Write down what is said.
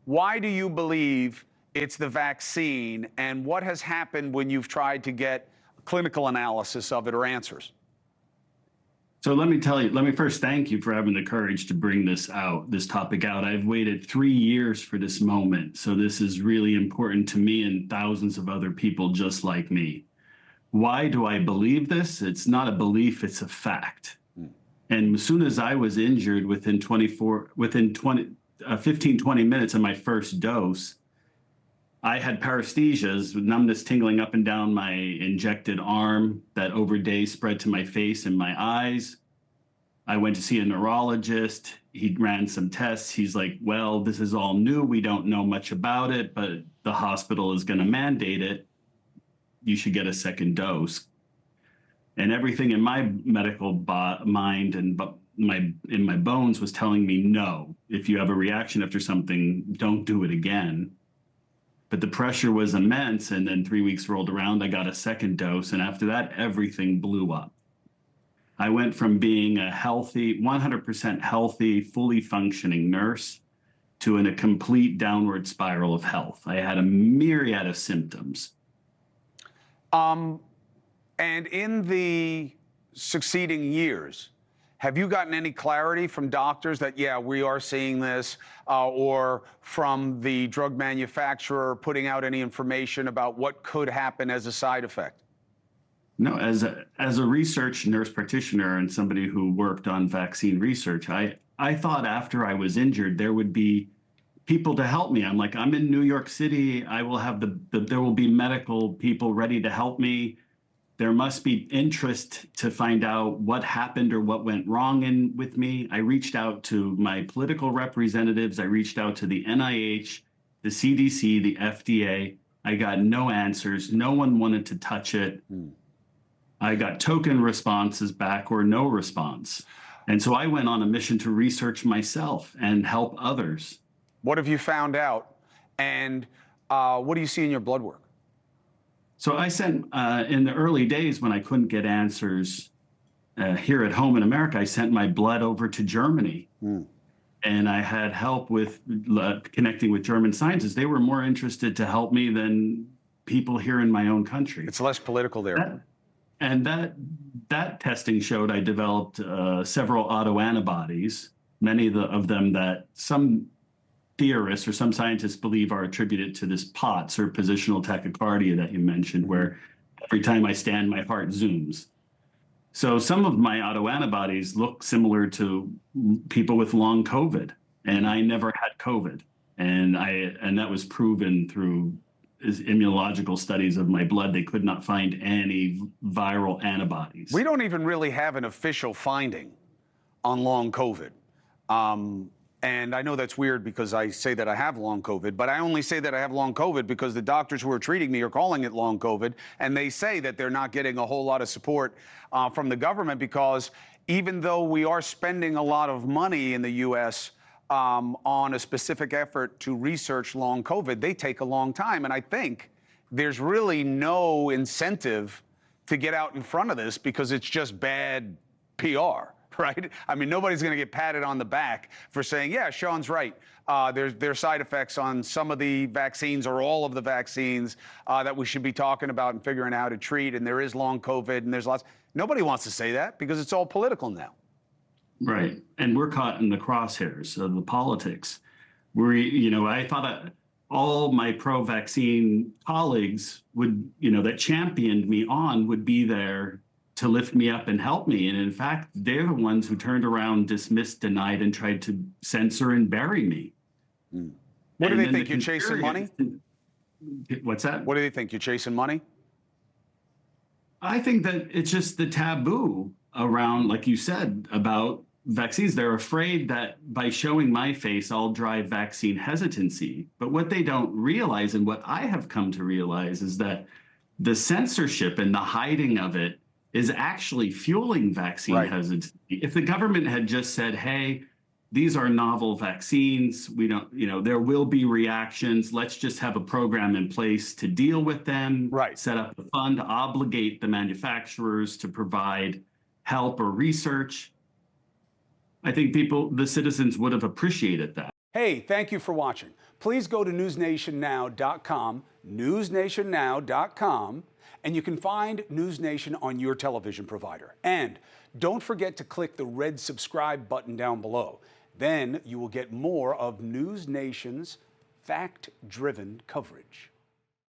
Why do you believe it's the vaccine, and what has happened when you've tried to get clinical analysis of it or answers? So let me first thank you for having the courage to bring this topic out. I've waited 3 years for this moment. So this is really important to me and thousands of other people just like me. Why do I believe this? It's not a belief, it's a fact. And as soon as I was injured within 15, 20 minutes of my first dose, I had paresthesias with numbness tingling up and down my injected arm that over days spread to my face and my eyes. I went to see a neurologist. He ran some tests. He's like, well, this is all new. We don't know much about it, but the hospital is going to mandate it. You should get a second dose. And everything in my medical mind and in my bones was telling me, no, if you have a reaction after something, don't do it again. But the pressure was immense, and then 3 weeks rolled around, I got a second dose, and after that, everything blew up. I went from being a healthy, 100% healthy, fully functioning nurse to in a complete downward spiral of health. I had a myriad of symptoms. And in the succeeding years, have you gotten any clarity from doctors that, yeah, we are seeing this, or from the drug manufacturer putting out any information about what could happen as a side effect? No, as a research nurse practitioner and somebody who worked on vaccine research, I thought after I was injured, there would be people to help me. I'm like, I'm in New York City. I will have there will be medical people ready to help me. There must be interest to find out what happened or what went wrong with me. I reached out to my political representatives. I reached out to the NIH, the CDC, the FDA. I got no answers. No one wanted to touch it. I got token responses back or no response. And so I went on a mission to research myself and help others. What have you found out? And what do you see in your blood work? So I sent, in the early days when I couldn't get answers here at home in America, I sent my blood over to Germany. And I had help with connecting with German scientists. They were more interested to help me than people here in my own country. It's less political there. That testing showed I developed several autoantibodies, many of them that some theorists or some scientists believe are attributed to this POTS, or positional tachycardia that you mentioned, where every time I stand, my heart zooms. So some of my autoantibodies look similar to people with long COVID, and I never had COVID. And that was proven through immunological studies of my blood. They could not find any viral antibodies. We don't even really have an official finding on long COVID. And I know that's weird because I say that I have long COVID, but I only say that I have long COVID because the doctors who are treating me are calling it long COVID, and they say that they're not getting a whole lot of support from the government, because even though we are spending a lot of money in the U.S. On a specific effort to research long COVID, they take a long time. And I think there's really no incentive to get out in front of this because it's just bad PR. Right? I mean, nobody's going to get patted on the back for saying, yeah, Shaun's right. There's side effects on some of the vaccines or all of the vaccines that we should be talking about and figuring out how to treat. And there is long COVID and there's lots. Nobody wants to say that because it's all political now. Right. And we're caught in the crosshairs of the politics. I thought all my pro-vaccine colleagues would, that championed me on would be there to lift me up and help me. And in fact, they're the ones who turned around, dismissed, denied, and tried to censor and bury me. What do they think? You're chasing money? What's that? What do they think? You're chasing money? I think that it's just the taboo around, like you said, about vaccines. They're afraid that by showing my face, I'll drive vaccine hesitancy. But what they don't realize, and what I have come to realize, is that the censorship and the hiding of it is actually fueling vaccine hesitancy. If the government had just said, hey, these are novel vaccines, we don't, there will be reactions, let's just have a program in place to deal with them, set up a fund, obligate the manufacturers to provide help or research, I think the citizens would have appreciated that. Hey, thank you for watching. Please go to newsnationnow.com, newsnationnow.com, and you can find NewsNation on your television provider. And don't forget to click the red subscribe button down below. Then you will get more of NewsNation's fact-driven coverage.